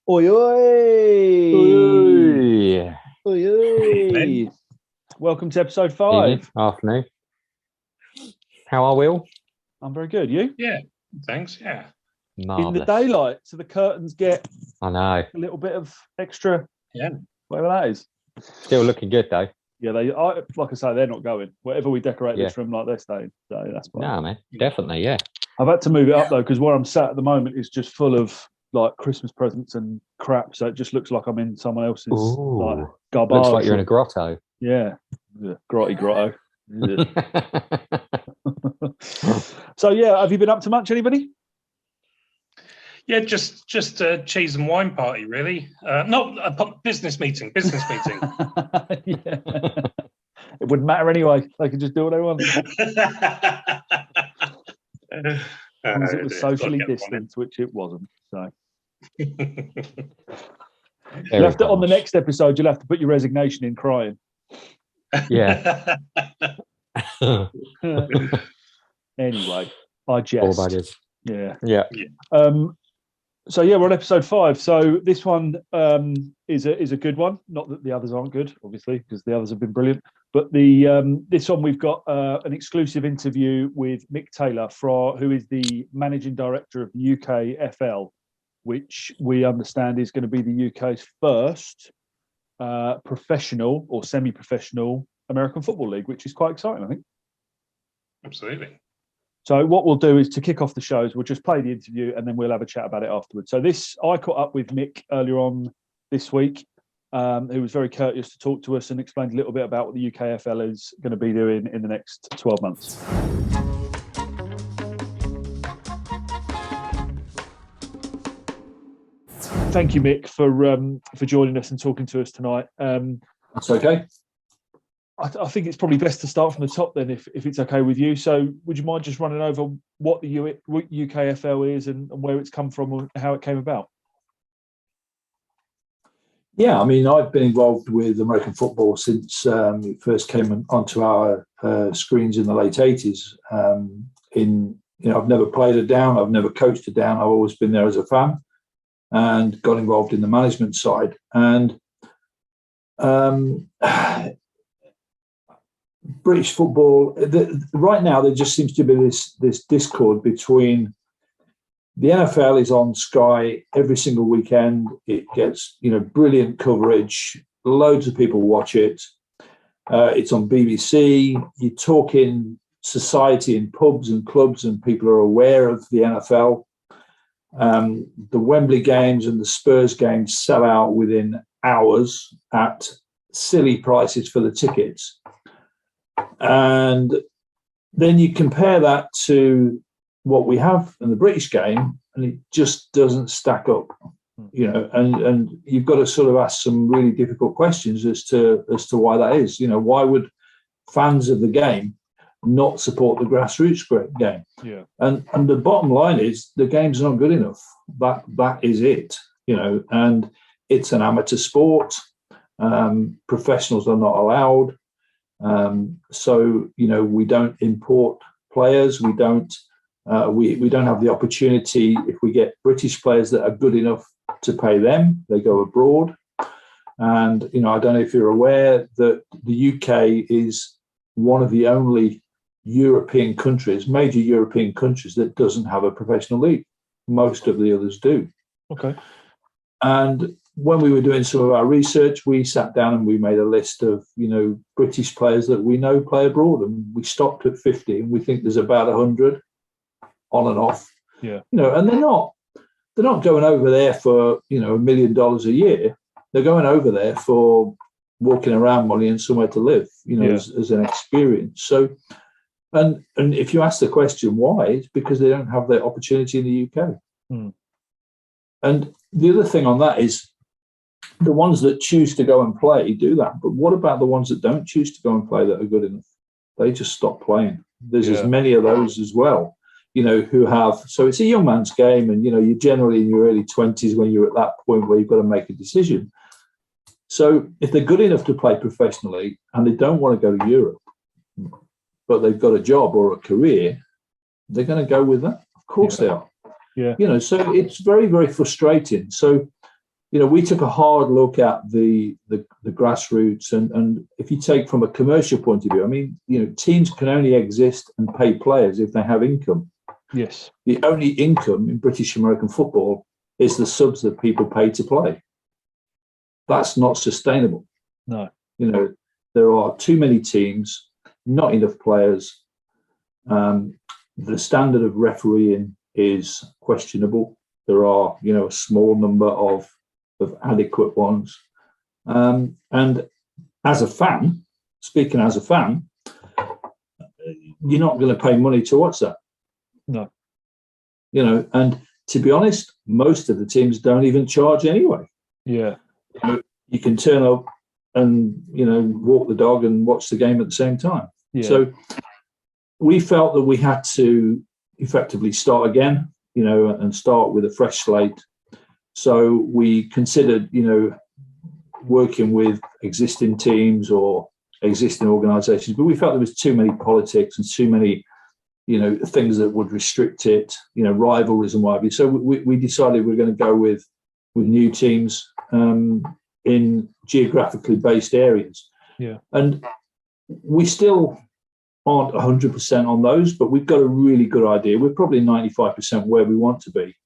Oi, oi! Ooh. Oi, oi! Welcome to episode Evening, 5. afternoon. How are we all? I'm very good. You? Yeah, thanks. Yeah. In the Marvellous. daylight, so the curtains get I know. a little bit of extra, Yeah. whatever that is. Still looking good though. Yeah, like I say, they're not going. Whatever we decorate this room like, they're staying. So that's fine. No, man. Definitely, yeah. I've had to move it up though, because where I'm sat at the moment is just full of like Christmas presents and crap. So it just looks like I'm in someone else's like Ooh. garbage. Looks like you're in a grotto. Yeah. Grotto. So yeah, have you been up to much, anybody? Yeah, just a cheese and wine party, really. Not a business meeting. Yeah. It wouldn't matter anyway. They could just do what they want. As long as it was socially distanced, which it wasn't. So you'll have to, on the next episode, you'll have to put your resignation in crying. Yeah. Anyway, I jest. Yeah. Yeah. So yeah, we're on episode 5. So this one is a good one. Not that the others aren't good, obviously, because the others have been brilliant. But this one we've got an exclusive interview with Mick Taylor, who is the managing director of the UKFL, which we understand is going to be the UK's first professional or semi-professional American football league, which is quite exciting, I think. Absolutely. So what we'll do is, to kick off the shows, we'll just play the interview and then we'll have a chat about it afterwards. So I caught up with Mick earlier on this week, who was very courteous to talk to us and explained a little bit about what the UKFL is going to be doing in the next 12 months. Thank you, Mick, for joining us and talking to us tonight. That's okay. I think it's probably best to start from the top then, if it's okay with you. So would you mind just running over what the UKFL is and where it's come from and how it came about? Yeah, I mean, I've been involved with American football since it first came onto our screens in the late 80s. I've never played it down. I've never coached it down. I've always been there as a fan and got involved in the management side. And British football, right now, there just seems to be this discord between the NFL is on Sky every single weekend. It gets brilliant coverage. Loads of people watch it. It's on BBC. You talk in society in pubs and clubs, and people are aware of the NFL. The Wembley games and the Spurs games sell out within hours at silly prices for the tickets. And then you compare that to what we have in the British game, and it just doesn't stack up, and you've got to sort of ask some really difficult questions as to why that is. Why would fans of the game not support the grassroots game? Yeah. And the bottom line is the game's not good enough. That is it, and it's an amateur sport. Professionals are not allowed. So we don't import players. We don't have the opportunity. If we get British players that are good enough to pay them, they go abroad. And I don't know if you're aware that the UK is one of the only major European countries, that doesn't have a professional league. Most of the others do. Okay. And when we were doing some of our research, we sat down and we made a list of, British players that we know play abroad, and we stopped at 50, and we think there's about 100 on and off. Yeah. And they're not going over there for, $1 million a year. They're going over there for walking around money and somewhere to live, as an experience. So, and if you ask the question why, it's because they don't have that opportunity in the UK. And the other thing on that is, the ones that choose to go and play do that. But what about the ones that don't choose to go and play that are good enough? They just stop playing. There's as many of those as well, who have. So it's a young man's game, and, you're generally in your early 20s when you're at that point where you've got to make a decision. So if they're good enough to play professionally and they don't want to go to Europe, but they've got a job or a career, they're going to go with that. Of course they are. Yeah. So it's very, very frustrating. So we took a hard look at the grassroots, and if you take from a commercial point of view, I mean, teams can only exist and pay players if they have income. Yes. The only income in British American football is the subs that people pay to play. That's not sustainable. No. There are too many teams, not enough players. The standard of refereeing is questionable. There are, a small number of adequate ones. And as a fan, speaking as a fan, you're not going to pay money to watch that. No. And to be honest, most of the teams don't even charge anyway. Yeah. You can turn up and, walk the dog and watch the game at the same time. Yeah. So we felt that we had to effectively start again, and start with a fresh slate. So we considered, working with existing teams or existing organisations, but we felt there was too many politics and too many, things that would restrict it, rivalries and what have you. So we decided we're going to go with new teams in geographically based areas. Yeah. And we still aren't 100% on those, but we've got a really good idea. We're probably 95% where we want to be.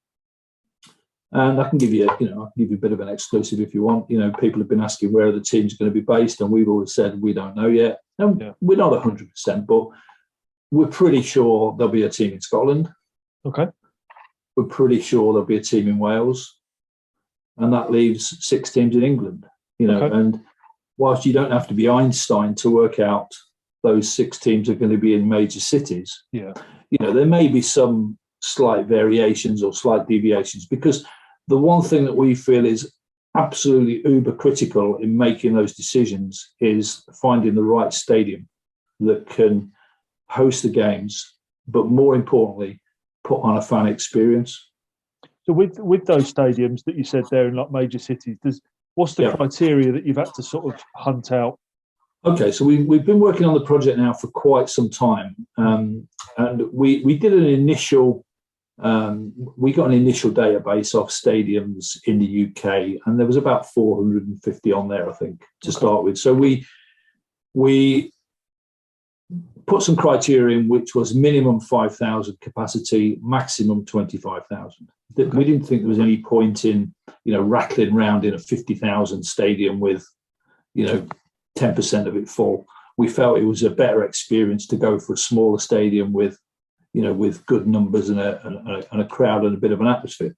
And I can give you, a bit of an exclusive if you want. People have been asking where the team's going to be based, and we've always said we don't know yet. And we're not 100%, but we're pretty sure there'll be a team in Scotland. Okay. We're pretty sure there'll be a team in Wales, and that leaves 6 teams in England. Okay. And whilst you don't have to be Einstein to work out those 6 teams are going to be in major cities, there may be some slight variations or slight deviations, because the one thing that we feel is absolutely uber critical in making those decisions is finding the right stadium that can host the games, but more importantly, put on a fan experience. So with those stadiums that you said there in like major cities, what's the criteria that you've had to sort of hunt out? Okay, so we've been working on the project now for quite some time, and we did an initial. We got an initial database of stadiums in the UK, and there was about 450 on there, I think, to start with. So we put some criteria in, which was minimum 5,000 capacity, maximum 25,000. We didn't think there was any point in, rattling around in a 50,000 stadium with, 10% of it full. We felt it was a better experience to go for a smaller stadium with good numbers and a crowd and a bit of an atmosphere.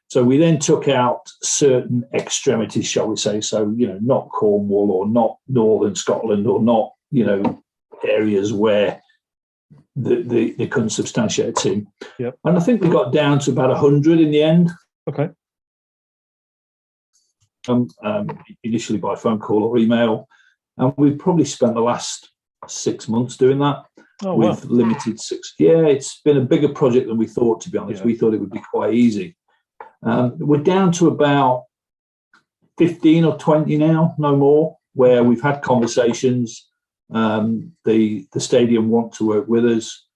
So we then took out certain extremities, shall we say, so, not Cornwall or not Northern Scotland or not, areas where they couldn't substantiate a team. Yep. And I think we got down to about 100 in the end. Okay. Initially by phone call or email. And we've probably spent the last 6 months doing that. Oh, with wow. limited 6. Yeah, it's been a bigger project than we thought, to be honest. We thought it would be quite easy. We're down to about 15 or 20 now, no more, where we've had conversations. The stadium want to work with us.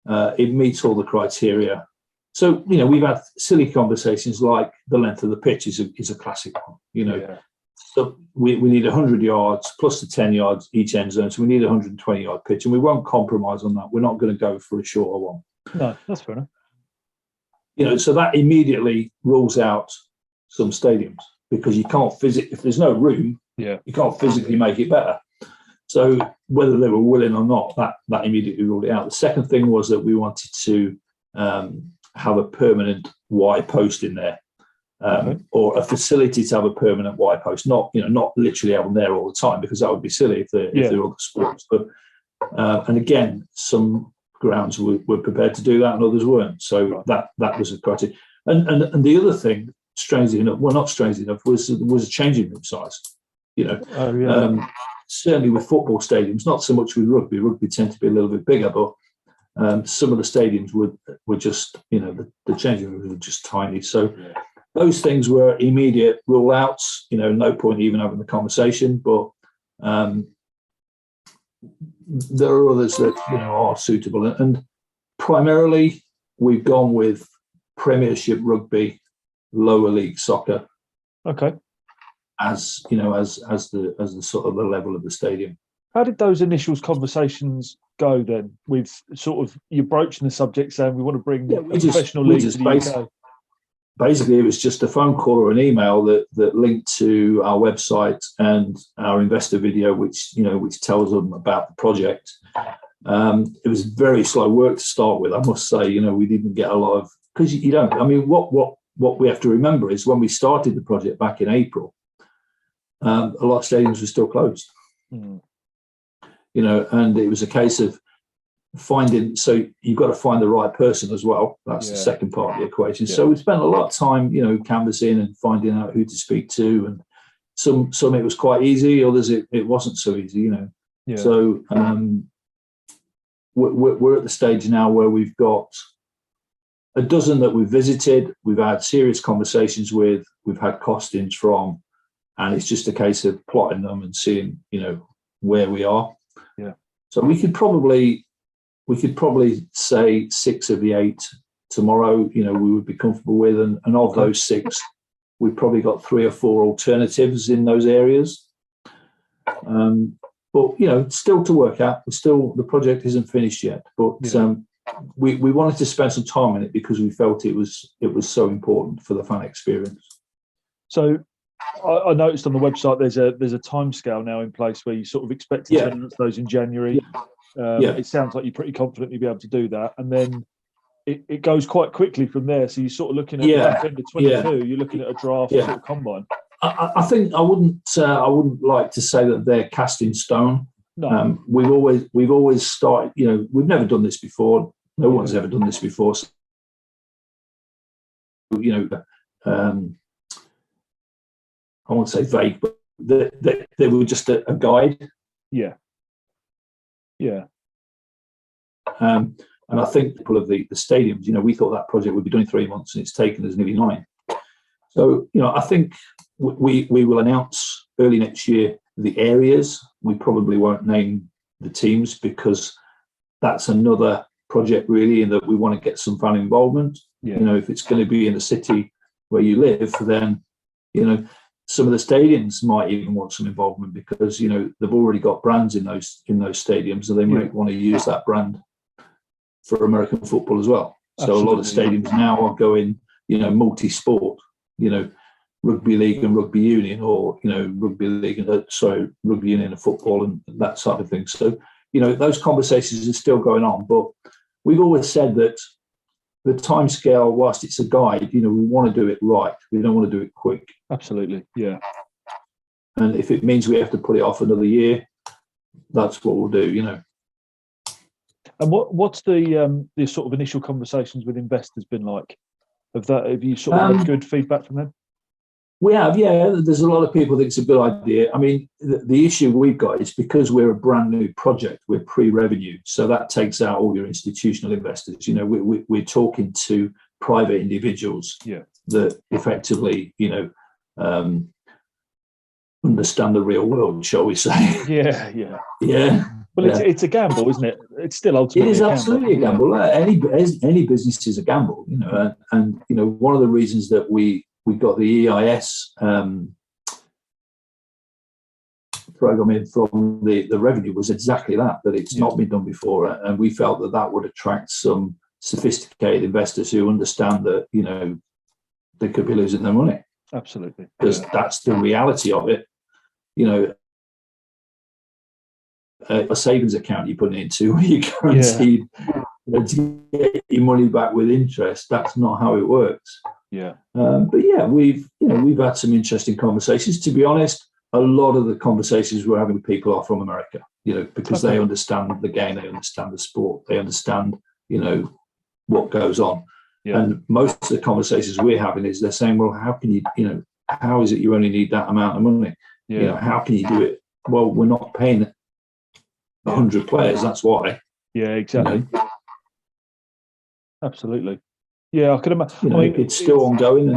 It meets all the criteria. So, we've had silly conversations like the length of the pitch is a classic one, So we need 100 yards plus the 10 yards each end zone. So we need a 120-yard pitch, and we won't compromise on that. We're not going to go for a shorter one. No, that's fair enough. So that immediately rules out some stadiums, because you can't if there's no room, you can't physically make it better. So whether they were willing or not, that immediately ruled it out. The second thing was that we wanted to have a permanent Y post in there. Or a facility to have a permanent Y post, not literally have them there all the time, because that would be silly if they're other sports. But and again, some grounds were prepared to do that, and others weren't. So that was a criteria. And the other thing, strangely enough, well, not strangely enough, was a changing room size. Certainly with football stadiums, not so much with rugby. Rugby tend to be a little bit bigger, but some of the stadiums were just, the changing rooms were just tiny. So. Those things were immediate rule outs, no point even having the conversation, but there are others that, are suitable. And primarily we've gone with Premiership rugby, lower league soccer. Okay. as the sort of the level of the stadium. How did those initial conversations go then? With sort of you broaching the subject, saying we want to bring a professional league to the UK. Basically, it was just a phone call or an email that linked to our website and our investor video, which tells them about the project. It was very slow work to start with, I must say. We didn't get a lot of, because you don't. I mean, what we have to remember is when we started the project back in April, a lot of stadiums were still closed. Mm. And it was a case of finding. So you've got to find the right person as well. That's the second part of the equation. Yeah. So we spent a lot of time, canvassing and finding out who to speak to, and some it was quite easy, others it wasn't so easy. Yeah. So we're at the stage now where we've got a dozen that we've visited, we've had serious conversations with, we've had costings from, and it's just a case of plotting them and seeing, where we are. Yeah. So we could probably say 6 of the 8 tomorrow, we would be comfortable with, and of those 6, we've probably got 3 or 4 alternatives in those areas. But still to work out. The project isn't finished yet, but we wanted to spend some time on it because we felt it was so important for the fan experience. So I noticed on the website there's a timescale now in place where you sort of expect to announce those in January. It sounds like you're pretty confident you'll be able to do that, and then it goes quite quickly from there. So you're sort of looking at the back end of 22. You're looking at a draft sort of combine. I think I wouldn't like to say that they're cast in stone. No. We've always started. We've never done this before. No one's ever done this before. So, I won't say vague, but they were just a guide. Yeah. Yeah. And I think people of the stadiums, we thought that project would be done in 3 months, and it's taken us nearly 9. So, I think we will announce early next year the areas. We probably won't name the teams because that's another project really, in that we want to get some fan involvement. Yeah. If it's going to be in the city where you live, then, some of the stadiums might even want some involvement because, they've already got brands in those stadiums, and they might want to use that brand for American football as well. So absolutely. A lot of stadiums now are going, multi-sport, rugby league and rugby union, or, rugby union and football and that sort of thing. So, those conversations are still going on, but we've always said that the timescale, whilst it's a guide, we want to do it right. We don't want to do it quick. Absolutely, yeah. And if it means we have to put it off another year, that's what we'll do. And what's the sort of initial conversations with investors been like? Have you sort of had good feedback from them? We have, yeah. There's a lot of people think it's a good idea. I mean, the issue we've got is because we're a brand new project, we're pre-revenue, so that takes out all your institutional investors. We're talking to private individuals that effectively, understand the real world, shall we say? Yeah. Well, yeah. It's a gamble, isn't it? It's still ultimately. It is absolutely a gamble. Any business is a gamble, and one of the reasons that we got the EIS program in from the revenue was exactly that it's not been done before, and we felt that would attract some sophisticated investors who understand that they could be losing their money. Absolutely, because that's the reality of it. A savings account you put it into where you're guaranteed to get your money back with interest. That's not how it works. Yeah. But we've had some interesting conversations. To be honest, a lot of the conversations we're having with people are from America, because they understand the game, they understand the sport, they understand, what goes on. Yeah. And most of the conversations we're having is they're saying, well, how can you, how is it you only need that amount of money? Yeah. How can you do it? Well, we're not paying 100 players. That's why. Yeah, exactly. Absolutely. Yeah, I can imagine. It's still ongoing.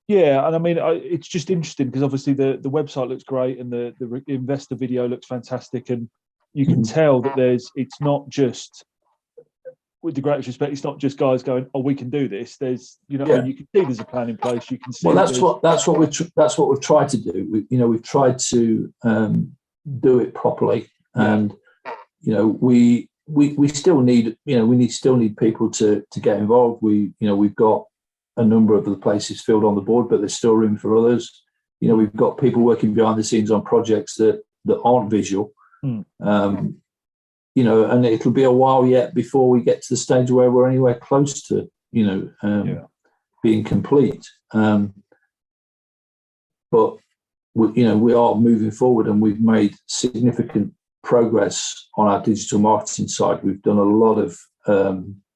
Yeah, and it's just interesting because obviously the website looks great and the investor video looks fantastic, and you can tell that it's not just with the greatest respect, it's not just guys going, "Oh, we can do this." There's, you Yeah. can see there's a plan in place. You can see. Well, that's what we've tried to do. We've tried to do it properly, and we still need still need people to get involved. We've got a number of the places filled on the board, but there's still room for others. We've got people working behind the scenes on projects that aren't visual. And it'll be a while yet before we get to the stage where we're anywhere close to being complete. But we are moving forward, and we've made significant progress on our digital marketing side. We've done a lot of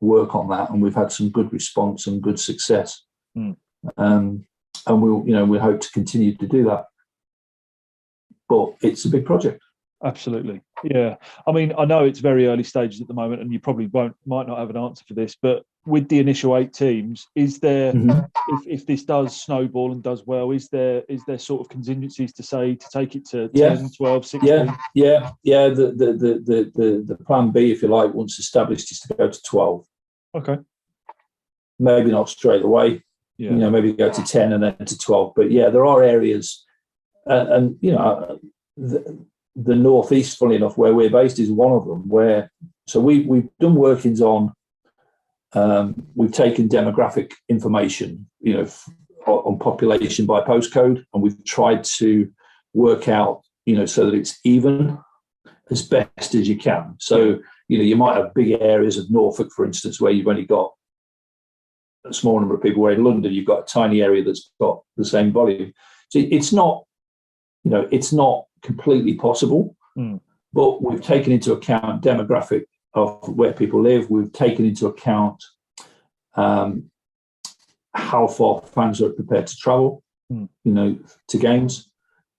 work on that, and we've had some good response and good success. And we hope to continue to do that. But it's a big project. Absolutely. Yeah. I mean, I know it's very early stages at the moment, and you probably might not have an answer for this, but with the initial 8 teams, is there, if this does snowball and does well, is there sort of contingencies to take it to 10, 12, 16? Yeah. The plan B, if you like, once established, is to go to 12. Okay. Maybe not straight away. Yeah. Maybe go to 10 and then to 12. But yeah, there are areas, and the northeast, funny enough, where we're based, is one of them. So we've done workings on. We've taken demographic information, on population by postcode, and we've tried to work out, so that it's even as best as you can. So you might have big areas of Norfolk, for instance, where you've only got a small number of people. Where in London, you've got a tiny area that's got the same volume. So it's not completely possible, but we've taken into account demographic of where people live. We've taken into account how far fans are prepared to travel, to games.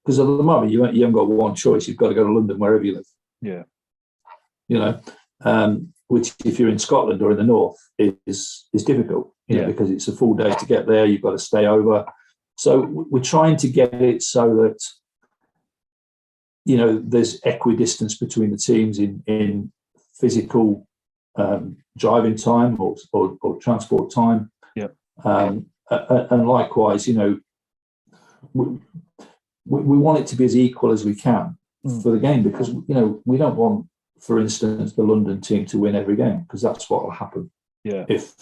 Because at the moment, you haven't got one choice. You've got to go to London, wherever you live. Yeah. Which, if you're in Scotland or in the north, is difficult. Because it's a full day to get there. You've got to stay over. So we're trying to get it so that there's equidistance between the teams in physical driving time or transport time. Yeah. And likewise, we want it to be as equal as we can for the game, because we don't want, for instance, the London team to win every game, because that's what will happen. Yeah. If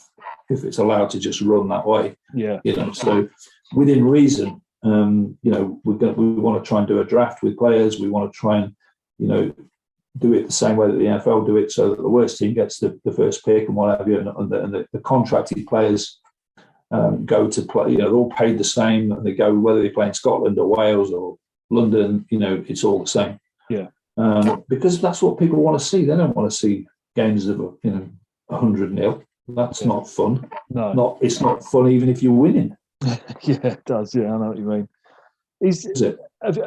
it's allowed to just run that way. Yeah. So within reason, we want to try and do a draft with players. We want to try and do it the same way that the NFL do it, so that the worst team gets the first pick and what have you, and the contracted players go to play. They're all paid the same, and they go whether they play in Scotland or Wales or London. It's all the same. Yeah. Because that's what people want to see. They don't want to see games of 100-0. That's not fun. No, it's not fun even if you're winning. Yeah, it does. Yeah, I know what you mean. Is it?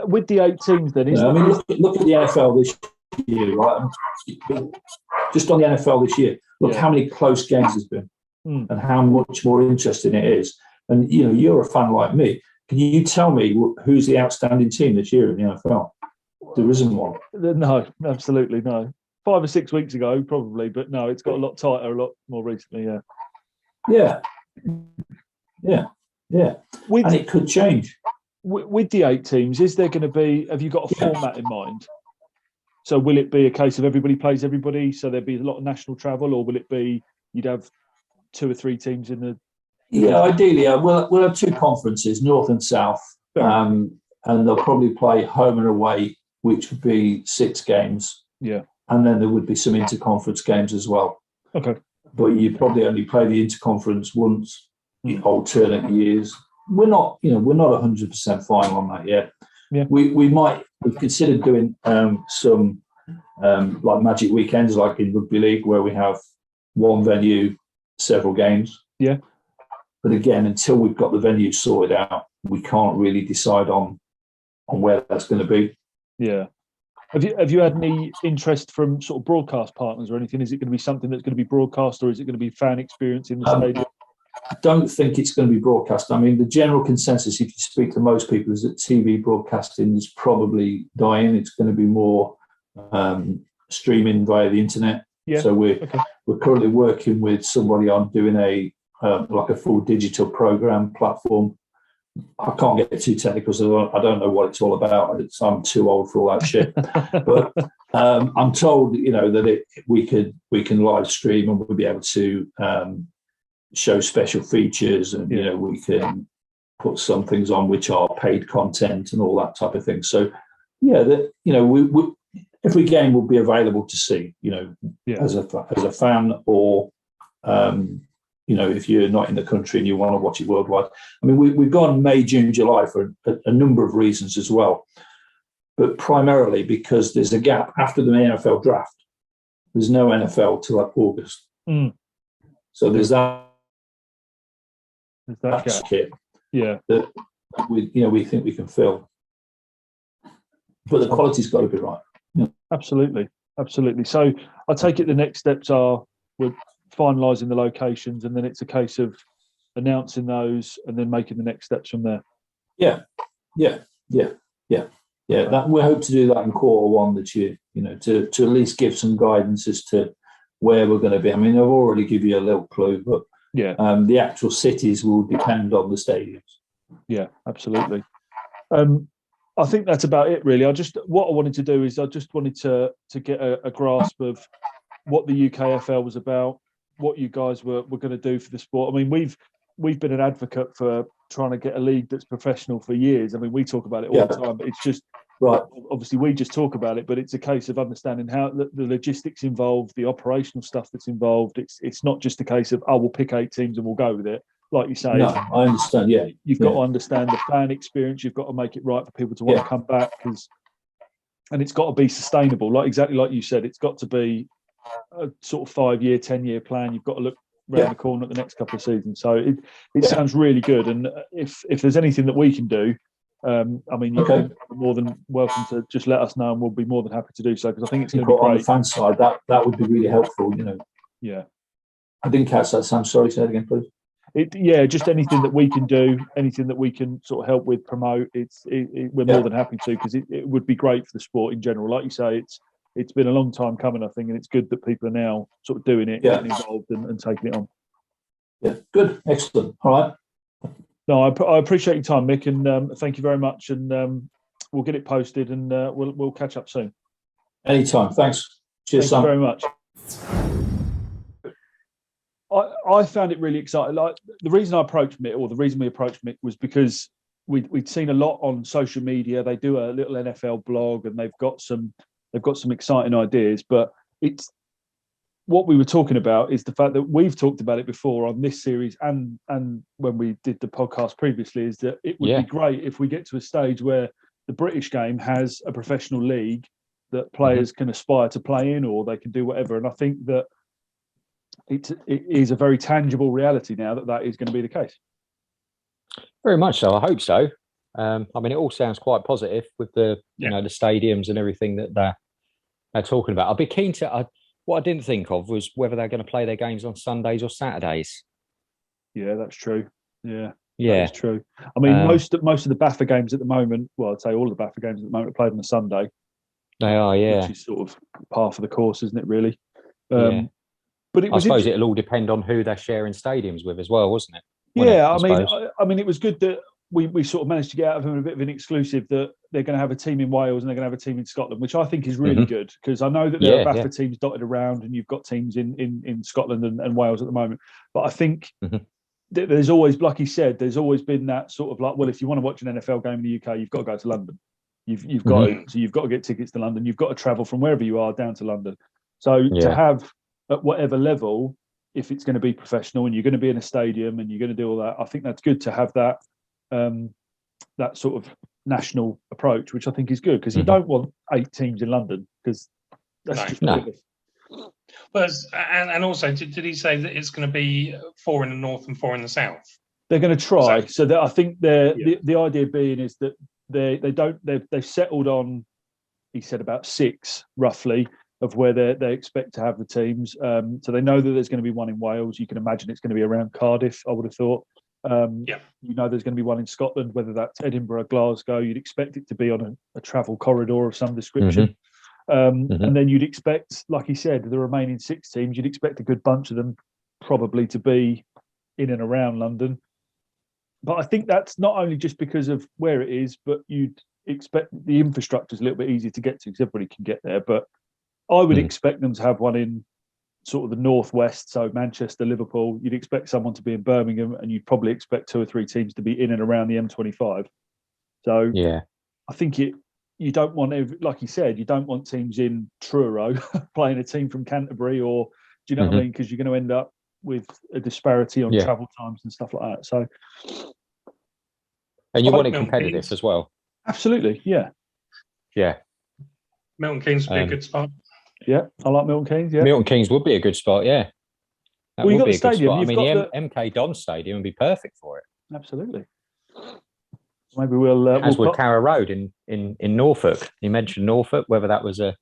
With the 8 teams, then? Look at the NFL this year, right? Just on the NFL this year, look how many close games there's been, and how much more interesting it is. And you're a fan like me. Can you tell me who's the outstanding team this year in the NFL? There isn't one. No, absolutely no. 5 or 6 weeks ago, probably, but no, it's got a lot tighter, a lot more recently. Yeah. And it could change. With the 8 teams, is there going to be? Have you got a format in mind? So will it be a case of everybody plays everybody? So there'd be a lot of national travel, or will it be you'd have 2 or 3 teams in the? Yeah, ideally, we'll have 2 conferences, North and South, and they'll probably play home and away, which would be 6 games. Yeah. And then there would be some interconference games as well. Okay. But you probably only play the interconference once in alternate years. We're not 100% final on that yet. Yeah. We've considered doing some like magic weekends, like in rugby league, where we have one venue, several games. Yeah. But again, until we've got the venue sorted out, we can't really decide on where that's going to be. Yeah. Have you had any interest from sort of broadcast partners or anything? Is it going to be something that's going to be broadcast, or is it going to be fan experience in the stadium? I don't think it's going to be broadcast. I mean, the general consensus, if you speak to most people, is that TV broadcasting is probably dying. It's going to be more streaming via the internet. Yeah. So we're we're currently working with somebody on doing a like a full digital program platform. I can't get too technical, so I don't know what it's all about. I'm too old for all that shit. But I'm told, that we can live stream and we'll be able to show special features, and we can put some things on which are paid content and all that type of thing. So every game will be available to see, as a fan, or if you're not in the country and you want to watch it worldwide. I mean, we've gone May, June, July for a number of reasons as well, but primarily because there's a gap after the NFL draft. There's no NFL till like August. So there's that gap. Yeah, that we think we can fill, but the quality's got to be right. Absolutely. So I take it the next steps are we're finalising the locations, and then it's a case of announcing those and then making the next steps from there. Yeah. That we hope to do that in Q1 this year. To at least give some guidance as to where we're going to be. I mean, I've already given you a little clue, but the actual cities will depend on the stadiums. Yeah, absolutely. I think that's about it, really. What I wanted to do is I just wanted to get a grasp of what the UKFL was about, what you guys were going to do for the sport. I mean, we've been an advocate for trying to get a league that's professional for years. I mean, we talk about it all the time, but it's just right. Obviously, we just talk about it, but it's a case of understanding how the logistics involved, the operational stuff that's involved. It's not just a case of we'll pick 8 teams and we'll go with it. Like you say, no, I understand. Yeah, you've got to understand the fan experience. You've got to make it right for people to want to come back, and it's got to be sustainable. Exactly like you said, it's got to be a sort of 5-year, 10-year plan. You've got to look around the corner at the next couple of seasons. So it sounds really good. And if there's anything that we can do, I mean, you're more than welcome to just let us know, and we'll be more than happy to do so, because I think it's going to be great. On the fan side, that would be really helpful. Yeah. I didn't catch that, Sam. Sorry, say it again, please. Just anything that we can do, anything that we can sort of help with, promote. We're more than happy to, because it would be great for the sport in general. Like you say, it's been a long time coming, I think, and it's good that people are now sort of doing it, getting involved and taking it on. Yeah, good, excellent. All right. No, I appreciate your time, Mick, and thank you very much. And we'll get it posted, and we'll catch up soon. Anytime. Thanks. Cheers, Sam. Thank you very much. I found it really exciting. Like, the reason we approached Mick was because we'd seen a lot on social media. They do a little NFL blog, and they've got some exciting ideas. But it's what we were talking about is the fact that we've talked about it before on this series, and when we did the podcast previously, is that it would be great if we get to a stage where the British game has a professional league that players can aspire to play in, or they can do whatever. And I think that it is a very tangible reality now that is going to be the case. Very much so. I hope so. I mean, it all sounds quite positive with the the stadiums and everything that they're talking about. I'd be keen to. What I didn't think of was whether they're going to play their games on Sundays or Saturdays. Yeah, that's true. Yeah, that's true. I mean, most of the BAFA games at the moment, well, I'd say all the BAFA games at the moment are played on a Sunday. They are, which is sort of par for the course, isn't it? Really. But I suppose it'll all depend on who they're sharing stadiums with as well, wasn't it? I mean, it was good that we sort of managed to get out of them a bit of an exclusive that they're going to have a team in Wales and they're going to have a team in Scotland, which I think is really good, because I know that there are BAFA teams dotted around, and you've got teams in Scotland and Wales at the moment. But I think there's always, like he said, there's always been that sort of like, well, if you want to watch an NFL game in the UK, you've got to go to London. You've got to get tickets to London. You've got to travel from wherever you are down to London. So to have, at whatever level, if it's going to be professional and you're going to be in a stadium and you're going to do all that, I think that's good to have that that sort of national approach, which I think is good, because you don't want 8 teams in London, because that's just ridiculous. Well, and also, did he say that it's going to be 4 in the north and 4 in the south? They're going to try. So that I think the idea being is that they've settled on, he said, about 6 roughly of where they expect to have the teams. So they know that there's going to be one in Wales. You can imagine it's going to be around Cardiff, I would have thought. You know, there's going to be one in Scotland, whether that's Edinburgh, Glasgow. You'd expect it to be on a travel corridor of some description. And then you'd expect, like he said, the remaining 6 teams, you'd expect a good bunch of them probably to be in and around London. But I think that's not only just because of where it is, but you'd expect the infrastructure is a little bit easier to get to because everybody can get there. But I would expect them to have one in sort of the northwest, so Manchester, Liverpool. You'd expect someone to be in Birmingham, and you'd probably expect 2 or 3 teams to be in and around the M25. So I think you don't want, like you said, you don't want teams in Truro playing a team from Canterbury, or do you know what I mean? Because you're going to end up with a disparity on travel times and stuff like that. So, and you want it competitive as well. Absolutely, yeah. Milton Keynes would be a good spot. Yeah, I like Milton Keynes. Yeah, Milton Keynes would be a good spot. Yeah, that would be a good spot. I mean, the MK Dons Stadium would be perfect for it. Absolutely. Maybe we'll as would Carrow Road in Norfolk. You mentioned Norfolk, whether that was a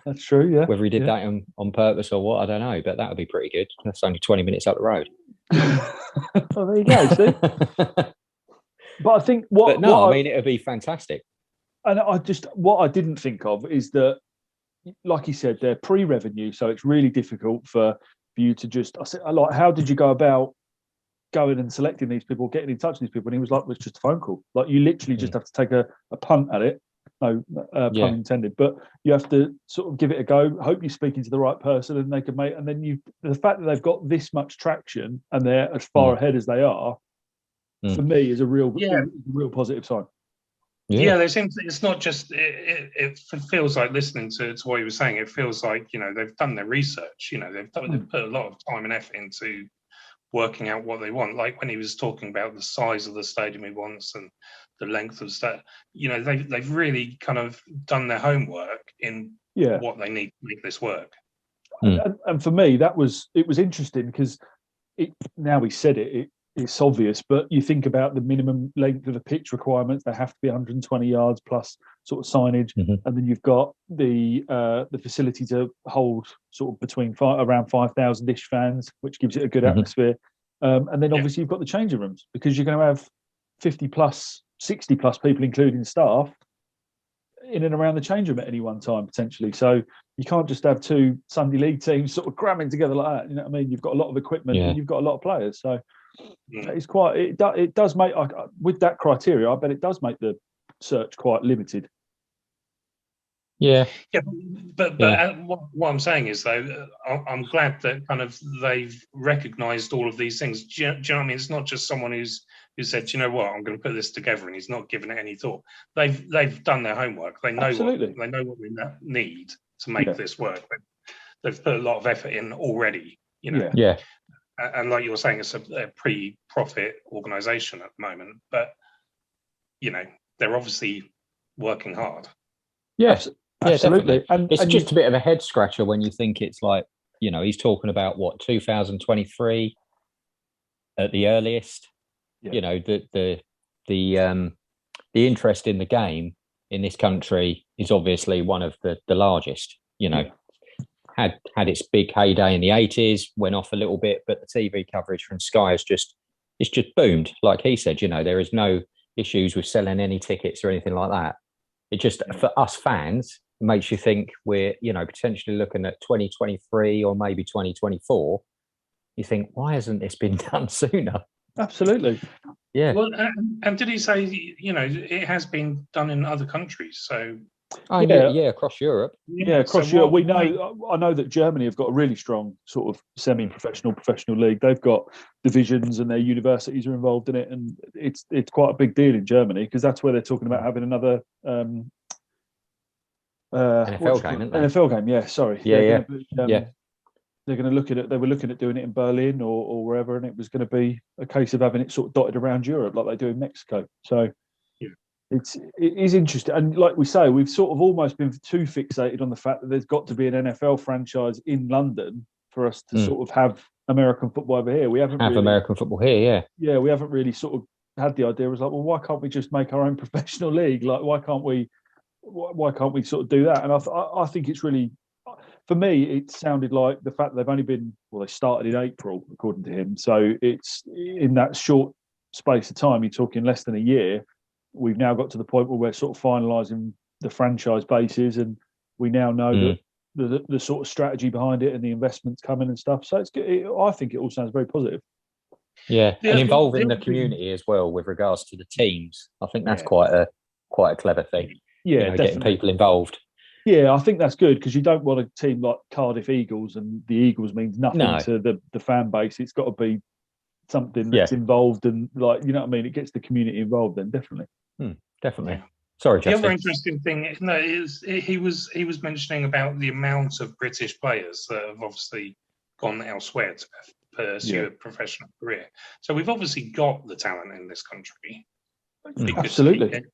that's true. Yeah, whether he did that on purpose or what, I don't know, but that would be pretty good. That's only 20 minutes up the road. Well, there you go. See, but I think I mean, it would be fantastic. And what I didn't think of is that, like you said, they're pre-revenue, so it's really difficult for you to just. I said, like, how did you go about going and selecting these people, getting in touch with these people? And he was like, "It's just a phone call. Like, you literally just have to take a punt at it. No pun intended, but you have to sort of give it a go. Hope you're speaking to the right person, and they can make. And then the fact that they've got this much traction and they're as far ahead as they are, for me, is a real positive sign. Yeah, it's not just. It feels like, listening to what he was saying, it feels like, they've done their research. They've put a lot of time and effort into working out what they want. Like when he was talking about the size of the stadium he wants and the length of the they've really kind of done their homework in what they need to make this work. And for me, it was interesting because now he said it's obvious, but you think about the minimum length of the pitch requirements. They have to be 120 yards plus sort of signage, and then you've got the facility to hold sort of around 5,000-ish fans, which gives it a good atmosphere. And then obviously you've got the changing rooms, because you're going to have 50 plus, 60 plus people, including staff, in and around the change room at any one time potentially. So you can't just have 2 Sunday League teams sort of cramming together like that. You know what I mean? You've got a lot of equipment and you've got a lot of players. So it's quite. It does make, with that criteria, I bet it does make the search quite limited. Yeah, but what I'm saying is, though, I'm glad that kind of they've recognised all of these things. Do you know what I mean? It's not just someone who said, "Do you know what, I'm going to put this together," and he's not given it any thought. They've done their homework. They know what we need to make this work. They've put a lot of effort in already. And like you were saying, it's a pre-profit organisation at the moment, but they're obviously working hard. Yes, absolutely. And it's just a bit of a head scratcher when you think it's like, he's talking about 2023 at the earliest. The interest in the game in this country is obviously one of the largest. Had its big heyday in the 80s, went off a little bit, but the TV coverage from Sky it's just boomed. Like he said, there is no issues with selling any tickets or anything like that. It just, for us fans, makes you think we're, potentially looking at 2023 or maybe 2024. You think, why hasn't this been done sooner? Absolutely. Yeah. Well, and did he say, it has been done in other countries? So. Across Europe. Across Europe. I know that Germany have got a really strong sort of semi-professional, professional league. They've got divisions and their universities are involved in it, and it's quite a big deal in Germany, because that's where they're talking about having another NFL game, isn't they? NFL game, yeah. Sorry, They're going to look at it. They were looking at doing it in Berlin or wherever, and it was going to be a case of having it sort of dotted around Europe like they do in Mexico. So. It is interesting, and like we say, we've sort of almost been too fixated on the fact that there's got to be an NFL franchise in London for us to sort of have American football over here. We haven't American football here, we haven't really sort of had the idea. It was like, well, why can't we just make our own professional league? Like, why can't we sort of do that? And I think it's really, for me, it sounded like the fact that they've only been, they started in April, according to him. So it's in that short space of time, you're talking less than a year. We've now got to the point where we're sort of finalising the franchise bases, and We now know that the sort of strategy behind it and the investments coming and stuff. So it's good. I think it all sounds very positive. Yeah, and involving the community as well with regards to the teams. I think that's quite a clever thing. Yeah, getting people involved. Yeah, I think that's good because you don't want a team like Cardiff Eagles, and the Eagles means nothing to the fan base. It's got to be something that's involved and like, you know what I mean? It gets the community involved then, definitely. Definitely. Yeah. Sorry, the Justin. other interesting thing, is he was mentioning about the amount of British players that have obviously gone elsewhere to pursue a professional career. So we've obviously got the talent in this country. Absolutely.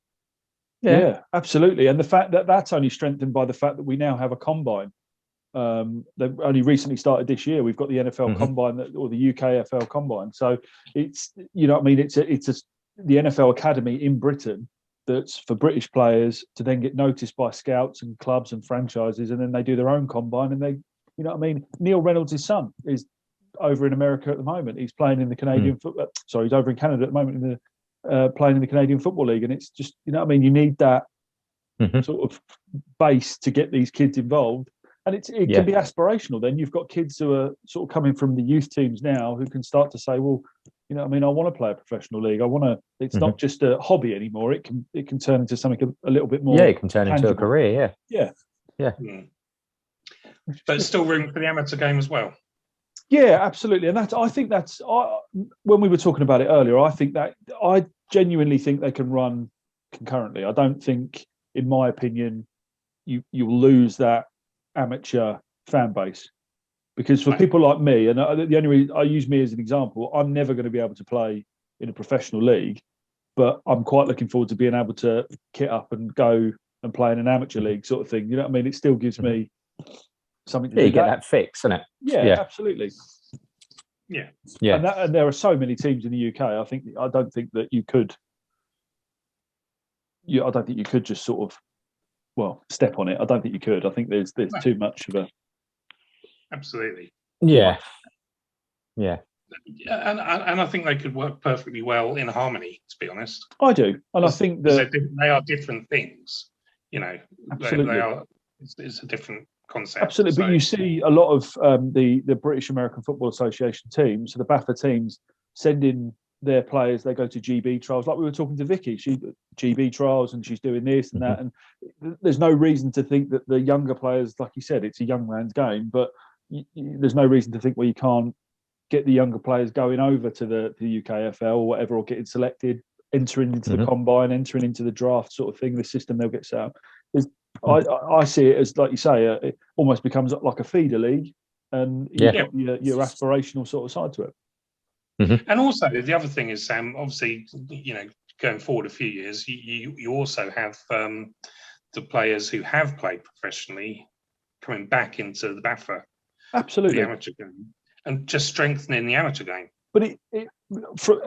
Yeah, absolutely. And the fact that that's only strengthened by the fact that we now have a combine. They've only recently started this year. We've got the NFL combine or the UKFL combine. So it's, you know what I mean? It's the NFL academy in Britain that's for British players to then get noticed by scouts and clubs and franchises, and then they do their own combine and they, you know what I mean? Neil Reynolds' son is over in America at the moment. He's playing in the Canadian football. Sorry, he's over in Canada at the moment in the playing in the Canadian Football League, and it's just, you know what I mean? You need that sort of base to get these kids involved. And it can be aspirational. Then you've got kids who are sort of coming from the youth teams now who can start to say, well, you know what I mean, I want to play a professional league. I want to, it's not just a hobby anymore. It can turn into something a little bit more. Yeah, it can turn tangible. into a career. Yeah. But it's still room for the amateur game as well. Yeah, absolutely. And I think that's when we were talking about it earlier, I genuinely think they can run concurrently. I don't think, in my opinion, you'll lose that amateur fan base, because for people like me, and the only reason I use me as an example, I'm never going to be able to play in a professional league, but I'm quite looking forward to being able to kit up and go and play in an amateur league sort of thing. You know what I mean? It still gives me something to do. You get that fix, isn't it? Yeah, absolutely. Yeah. And there are so many teams in the UK. I don't think you could just sort of step on it. I don't think you could. I think there's too much of a. Absolutely. Yeah. And I think they could work perfectly well in harmony, to be honest. I do, and I think that they are different things. You know, absolutely. they are. It's a different concept. Absolutely, but you see a lot of the British American Football Association teams, so the BAFA teams, send in their players. They go to GB trials, like we were talking to Vicky. She GB trials, and she's doing this and that. And there's no reason to think that the younger players, like you said, it's a young man's game. But there's no reason to think you can't get the younger players going over to the UKFL or whatever, or getting selected, entering into the combine, entering into the draft sort of thing. The system they'll get set up. I see it as, like you say, it almost becomes like a feeder league, and you've got your aspirational sort of side to it. And also the other thing is, Sam, obviously, you know, going forward a few years, you also have the players who have played professionally coming back into the BAFA, absolutely, the amateur game, and just strengthening the amateur game. But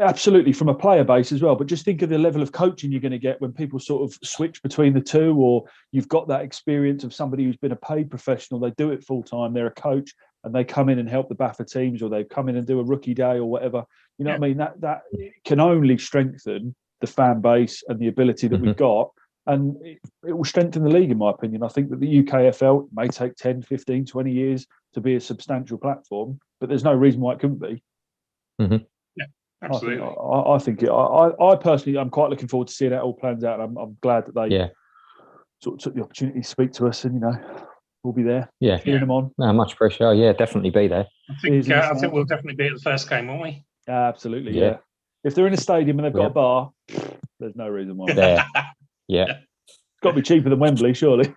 absolutely from a player base as well. But just think of the level of coaching you're going to get when people sort of switch between the two, or you've got that experience of somebody who's been a paid professional. They do it full time. They're a coach, and they come in and help the BAFA teams, or they come in and do a rookie day or whatever. You know what I mean? That can only strengthen the fan base and the ability that we've got. And it will strengthen the league, in my opinion. I think that the UKFL may take 10, 15, 20 years to be a substantial platform, but there's no reason why it couldn't be. Yeah, absolutely. I think I personally, I'm quite looking forward to seeing how it all plans out. I'm glad that they sort of took the opportunity to speak to us, and you know, we'll be there. Cheering them on. No, much pressure. Yeah, definitely be there. I think we'll definitely be at the first game, won't we? Absolutely. Yeah. If they're in a stadium and they've got a bar, there's no reason why. Yeah. It's got to be cheaper than Wembley, surely.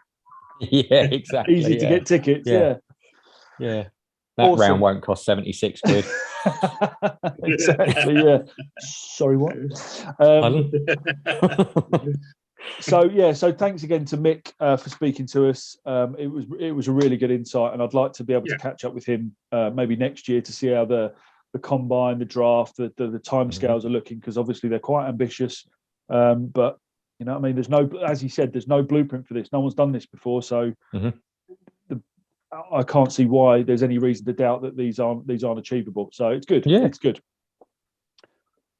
Yeah, exactly. Easy to get tickets. Yeah. That round won't cost 76 quid. Exactly. Yeah. Sorry, what? So thanks again to Mick for speaking to us. It was a really good insight, and I'd like to be able to catch up with him maybe next year to see how the combine, the draft, the timescales are looking, because obviously they're quite ambitious. But you know what I mean? As he said, there's no blueprint for this. No one's done this before, so I can't see why there's any reason to doubt that these aren't achievable. So it's good. Yeah, it's good.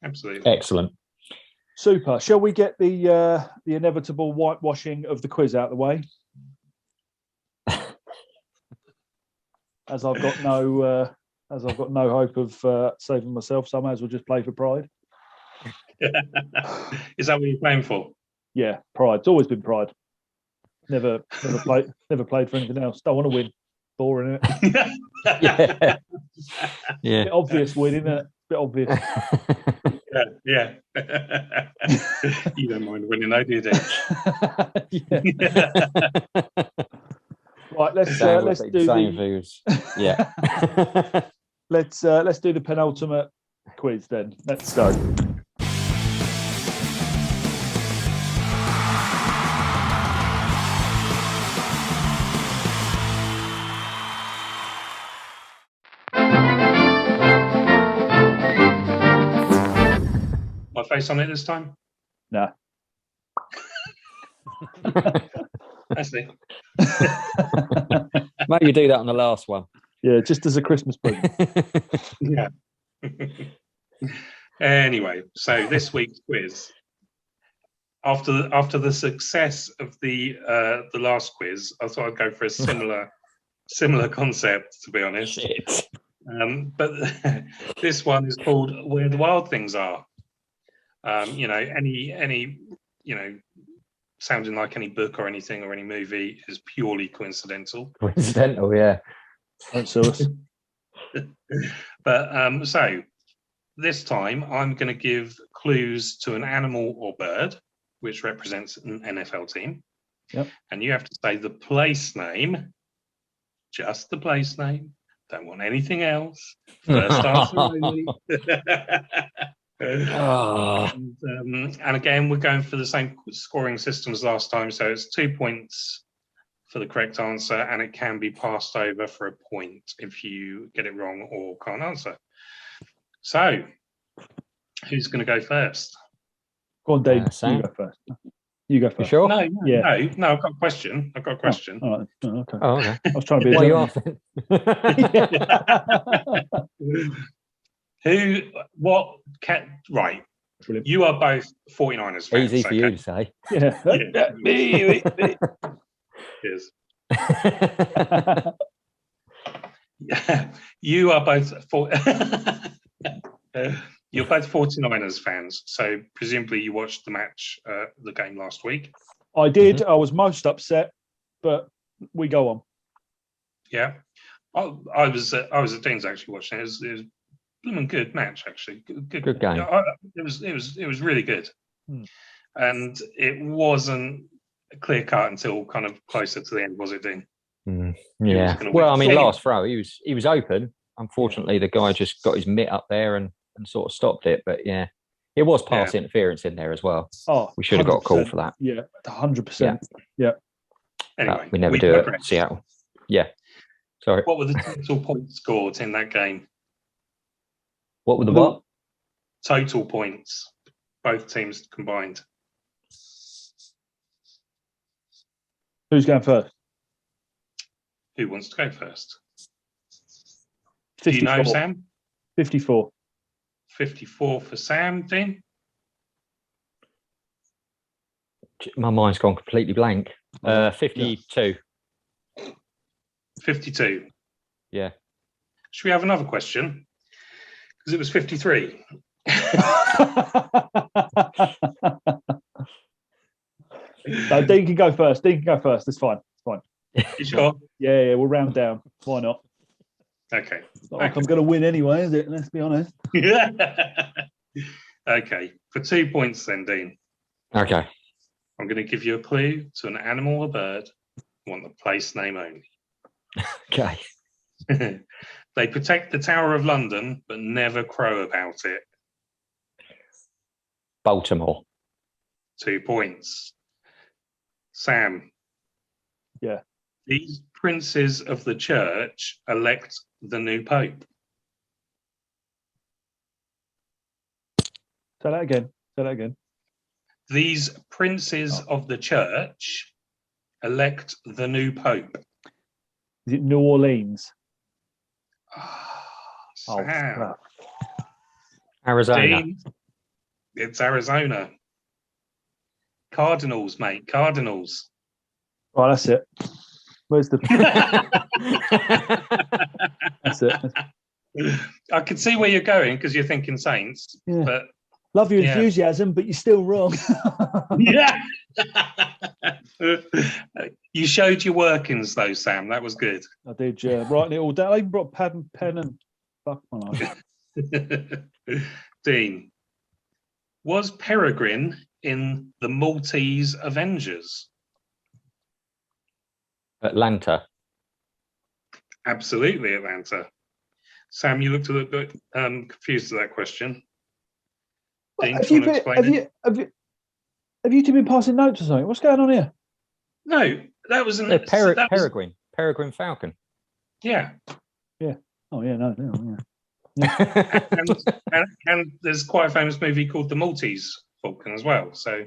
Absolutely. Excellent. Super. Shall we get the inevitable whitewashing of the quiz out of the way? as I've got no hope of saving myself, so I may as well just play for Pride. Is that what you're playing for? Yeah, Pride. It's always been Pride. Never played for anything else. Don't want to win. Boring, isn't Yeah. it? Bit obvious win, isn't it? Bit obvious. Yeah. You don't mind winning, though, do you, Dean? Right, let's do the Yeah. let's do the penultimate quiz then. Let's go. My face on it this time? No. I see. Maybe do that on the last one. Yeah, just as a Christmas present. Yeah. Anyway, so this week's quiz. After the success of the last quiz, I thought I'd go for a similar concept, to be honest. Shit. But this one is called "Where the Wild Things Are." Any sounding like any book or anything or any movie is purely coincidental. Coincidental, yeah. Don't sue us. But so this time I'm going to give clues to an animal or bird, which represents an NFL team. Yep. And you have to say the place name, just the place name. Don't want anything else. First answer only. And again, we're going for the same scoring system as last time. So it's 2 points for the correct answer, and it can be passed over for a point if you get it wrong or can't answer. So, who's going to go first? Go on, Dave. You go first. You sure? No, I've got a question. All right. Oh, okay. Oh, okay. I was trying to be. Well, you are then. Right. Brilliant. You are both 49ers fans. Easy for you to say. Yeah. Me. Cheers. You are both you're both 49ers fans, so presumably you watched the match, the game last week. I did. Mm-hmm. I was most upset, but we go on. Yeah, I was at Dean's actually watching it. It was a blooming good match, actually. Good game. It was really good, and it wasn't clear cut until kind of closer to the end, was it, Dean? Yeah. Well, I mean, last throw he was open. Unfortunately, the guy just got his mitt up there and sort of stopped it. But yeah, it was pass interference in there as well. Oh, we should have got a call for that. Yeah, 100%. Yeah. Anyway, we never do it. Seattle. Yeah. Sorry. What were the total points scored in that game? What were the what? Total points, both teams combined. Who's going first? Who wants to go first? 54. Do you know, Sam? 54. 54 for Sam, Dean? My mind's gone completely blank. 52. 52. Yeah. Should we have another question? Because it was 53. No, Dean can go first. It's fine. You sure? Yeah, we'll round down. Why not? Okay. It's not like I'm going to win anyway, is it? Let's be honest. Okay. For 2 points then, Dean. Okay. I'm going to give you a clue to an animal or bird. I want the place name only. Okay. They protect the Tower of London, but never crow about it. Baltimore. 2 points. Sam. Yeah. These princes of the church elect the new pope. Say that again. These princes of the church elect the new pope. Is it New Orleans? Sam. Arizona. Dean, it's Arizona. Cardinals, mate. Cardinals. Right, that's it. Where's the? That's it. I can see where you're going because you're thinking Saints, Yeah. but Love your Yeah. enthusiasm, but you're still wrong. yeah. You showed your workings though, Sam. That was good. I did, writing it all down. I even brought pad and pen and fuck my life. Dean, was Peregrine in the Maltese Avengers? Atlanta. Absolutely, Atlanta. Sam, you looked a little bit confused at that question. Dean, Have do you you want to been, explain it? have you two been passing notes or something? What's going on here? No, that was an Yeah, that was- Peregrine Falcon. yeah. Oh yeah, no, yeah. And there's quite a famous movie called The Maltese Falcon as well. So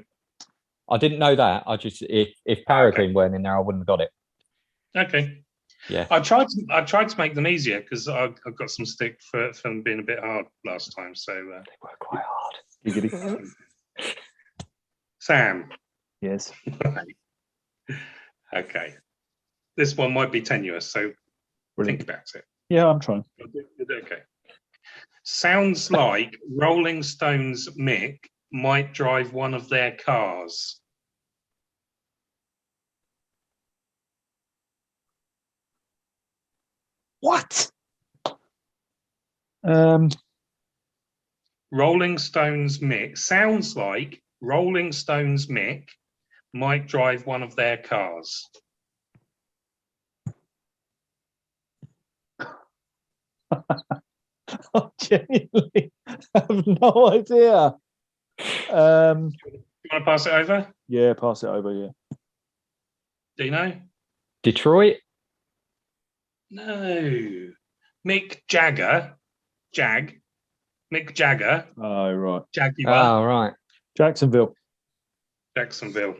I didn't know that. I just if Peregrine weren't in there, I wouldn't have got it. okay. Yeah. I tried to make them easier because I got some stick for them being a bit hard last time. So They were quite hard. Giggity. Sam. Yes. Okay. This one might be tenuous, so Brilliant. think about it. Yeah, I'm trying. Okay. Sounds like Rolling Stones Mick might drive one of their cars. What? Rolling Stones Mick sounds like Rolling Stones Mick might drive one of their cars. I genuinely have no idea. You want to pass it over? Yeah, pass it over. Yeah. Dino? Detroit. No. Mick Jagger. Mick Jagger. Oh right. Jaguar. Oh, right. Jacksonville. Jacksonville.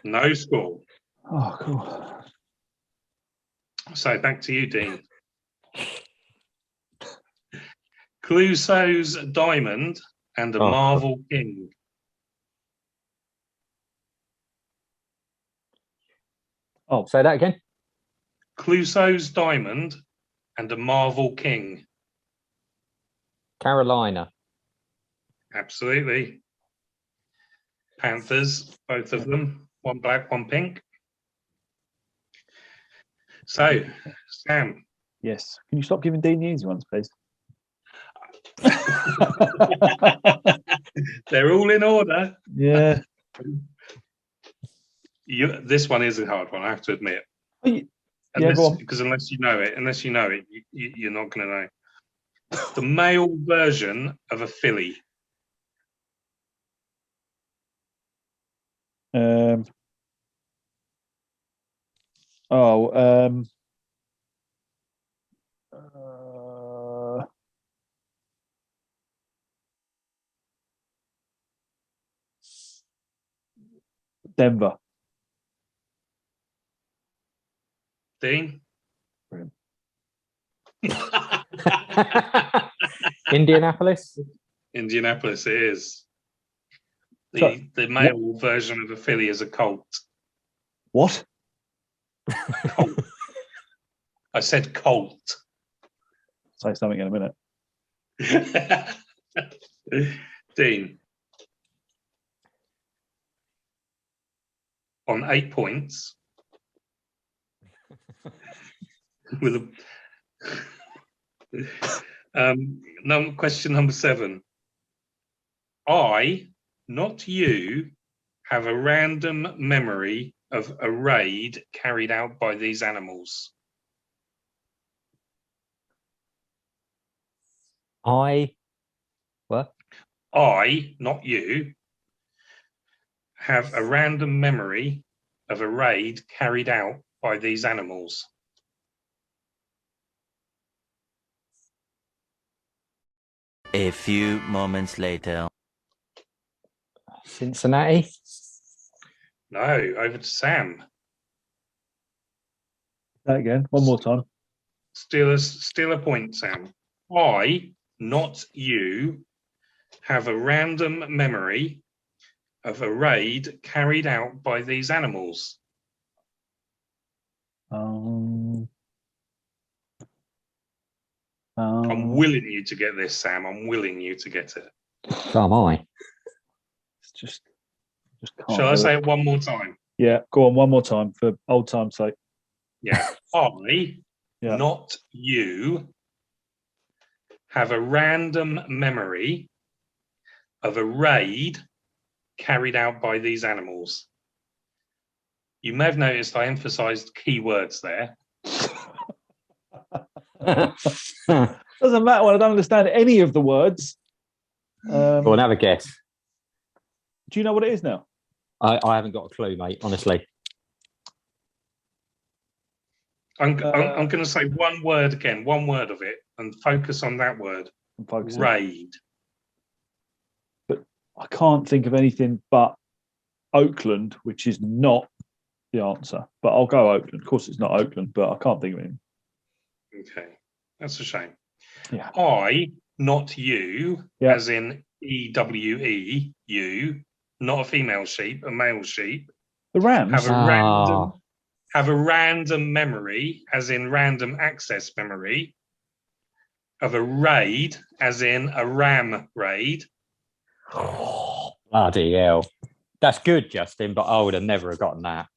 No score. Oh, cool. So back to you, Dean. Clouseau's Diamond and a Oh. Marvel King. Oh, Say that again. Clouseau's Diamond and a Marvel King. Carolina. Absolutely. Panthers, both of them. One black, one pink. So, Sam. yes. Can you stop giving Dean the easy ones, please? They're all in order. Yeah. This one is a hard one, I have to admit. Yeah, go on. Because unless you know it, you're not going to know. The male version of a filly. Oh, Denver. Dean? Brilliant. Indianapolis. Indianapolis it is. The male version of a filly is a colt. What? Colt. I said colt. Say something in a minute. Dean. On 8 points. With a question number 7. I, not you, have a random memory of a raid carried out by these animals. What? I, not you, have a random memory of a raid carried out by these animals. A few moments later. Cincinnati. No, over to Sam. That again. One more time. Steal a point, Sam. I, not you, have a random memory of a raid carried out by these animals. I'm willing you to get this, Sam. I'm willing you to get it. So am I. It's just can't. Shall I say it one more time? Yeah, go on one more time for old time's sake. Yeah. Not you, have a random memory of a raid carried out by these animals. You may have noticed I emphasized key words there. Doesn't matter when I don't understand any of the words. Go on, have a guess. Do you know what it is now? I haven't got a clue, mate, honestly. I'm going to say one word again, one word of it, and focus on that word. Raid. But I can't think of anything but Oakland, which is not the answer. But I'll go Oakland. Of course, it's not Oakland, but I can't think of it. Okay, that's a shame. Yeah. I, not you, as in EWE, you, not a female sheep, a male sheep. The Rams have a random memory, as in random access memory, of a raid, as in a ram raid. Bloody hell. That's good, Justin, but I would have never have gotten that.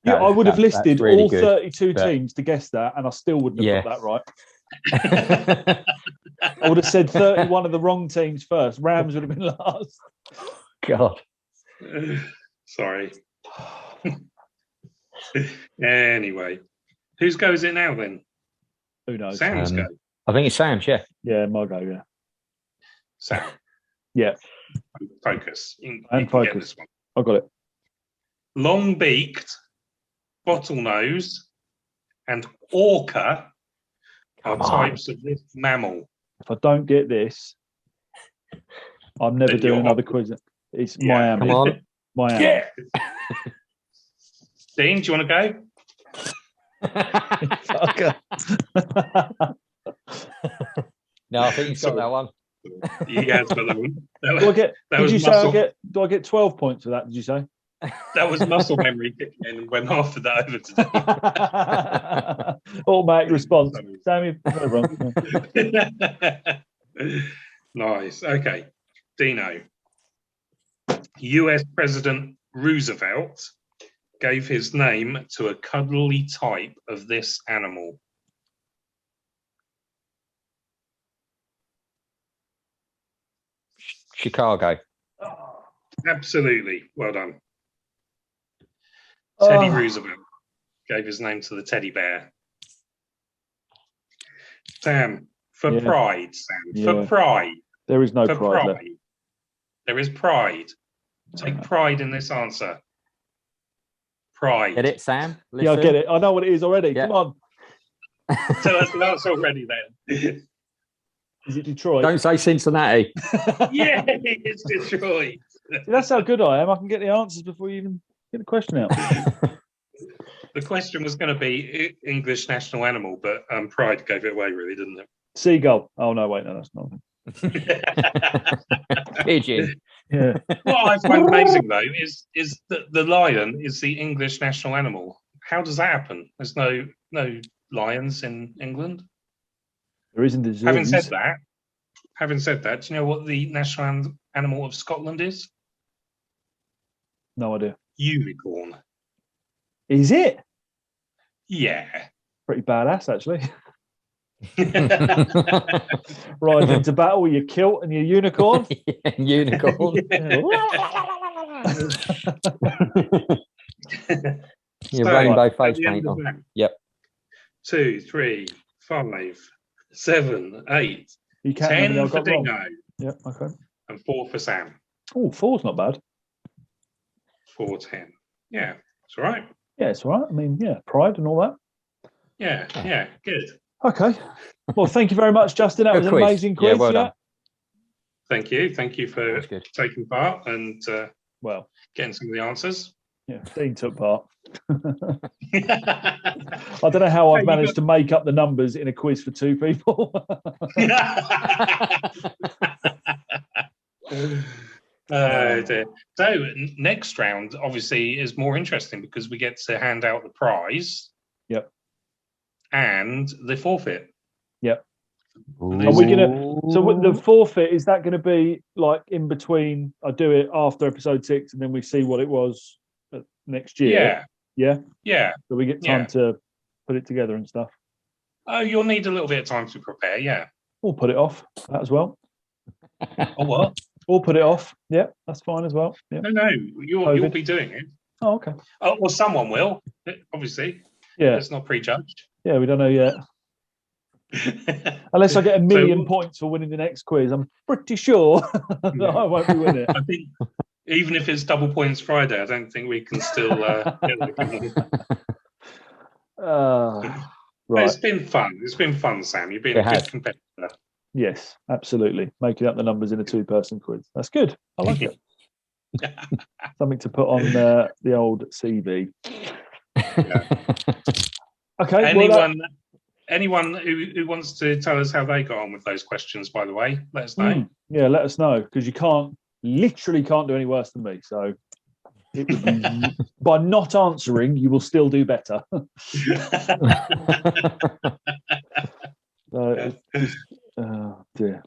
I would have listed really all good, 32 teams to guess that, and I still wouldn't have got that right. I would have said 31 of the wrong teams first. Rams would have been last. God. Sorry. Anyway, whose go is it now then? Who knows? Sam's go. I think it's Sam's, yeah. Yeah, my go, yeah. Sam. Yeah. Focus. Focus. Get this one. I got it. Long-beaked, bottlenose, and orca are types of this mammal. If I don't get this, I'm never doing another quiz. It's Miami. Come on. Miami. Yeah. Dean, do you want to go? No, I think he's got that one. He has got that one. Do I get 12 points for that, did you say? That was muscle memory kicking in and went after that over today. Automatic response. Sammy, nice. Okay. Dino. US President Roosevelt gave his name to a cuddly type of this animal. Chicago. Absolutely. Well done. Teddy Roosevelt gave his name to the teddy bear. Sam, for pride, Sam, for pride. There is no pride left. There is pride. Take pride in this answer. Pride. Get it, Sam? Listen. Yeah, I get it. I know what it is already. Yeah. Come on. So that's the answer already then. Is it Detroit? Don't say Cincinnati. Yeah, it's Detroit. See, that's how good I am. I can get the answers before you even get the question out. The question was going to be English national animal, but pride gave it away, really, didn't it? Seagull. Oh, no, wait, no, that's not. Pigeon. Yeah. What I find amazing, though, is that the lion is the English national animal. How does that happen? There's no lions in England. There isn't. The Having said that, do you know what the national animal of Scotland is? No idea. Unicorn. Is it? Yeah. Pretty badass, actually. Riding into battle with your kilt and your unicorn. Unicorn. Your rainbow face paint on. Yep. 2, 3, 5, 7, 8, You 10 for Dingo. Yeah, okay. And 4 for Sam. Oh, 4's not bad. 4, 10. Yeah, it's all right. Yeah, it's all right. I mean, yeah, pride and all that. Yeah, good. Okay. Well, thank you very much, Justin. That was an amazing quiz. Yeah, well done. Thank you. Thank you for taking part and getting some of the answers. Yeah, Dean took part. I don't know how I've managed to make up the numbers in a quiz for 2 people. Dear. So next round obviously is more interesting because we get to hand out the prize. Yep. And the forfeit. Yep. Ooh. Are we gonna? So the forfeit, is that going to be like in between? I do it after episode 6, and then we see what it was next year. Yeah. So we get time to put it together and stuff. Oh, you'll need a little bit of time to prepare. Yeah. We'll put it off that as well. Oh, what? We'll put it off. Yeah, that's fine as well. Yeah. No, you'll be doing it. Oh, okay. Oh, well, someone will, obviously. Yeah. It's not prejudged. Yeah, we don't know yet. Unless I get a million points for winning the next quiz, I'm pretty sure that I won't be winning it. I think even if it's double points Friday, I don't think we can still get right. It's been fun. It's been fun, Sam. You've been a good competitor. Yes, absolutely. Making up the numbers in a 2-person quiz. That's good. I like it. Something to put on the old CV. Yeah. Okay. Anyone who wants to tell us how they got on with those questions, by the way, let us know. Yeah, let us know, because you literally can't do any worse than me. So it would be, by not answering, you will still do better. Oh dear.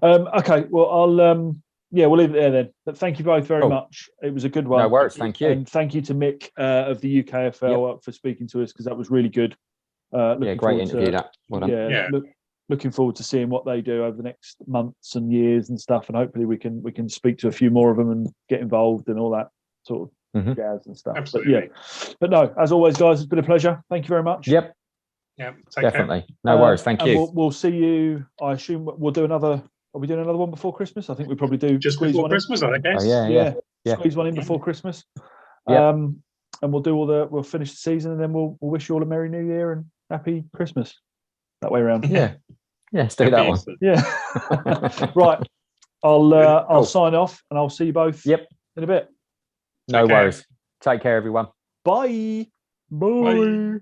Okay, well we'll leave it there then. But thank you both very much. It was a good one. No worries, thank you. And thank you to Mick of the UKFL for speaking to us, because that was really good. Great interview. Well done. Looking forward to seeing what they do over the next months and years and stuff, and hopefully we can speak to a few more of them and get involved and all that sort of jazz and stuff. Absolutely. But no, as always, guys, it's been a pleasure. Thank you very much. Yep. Yeah, definitely. No worries. Thank you. We'll see you. I assume we'll do another. Are we doing another one before Christmas? I think we probably do. Just before Christmas, I guess. Oh, yeah. Squeeze one in before Christmas. Yep. And we'll do we'll finish the season, and then we'll wish you all a Merry New Year and Happy Christmas. That way around. Yeah. Let's do that one. Yeah. Right. I'll sign off, and I'll see you both. Yep. In a bit. No worries. Take care, everyone. Bye. Bye.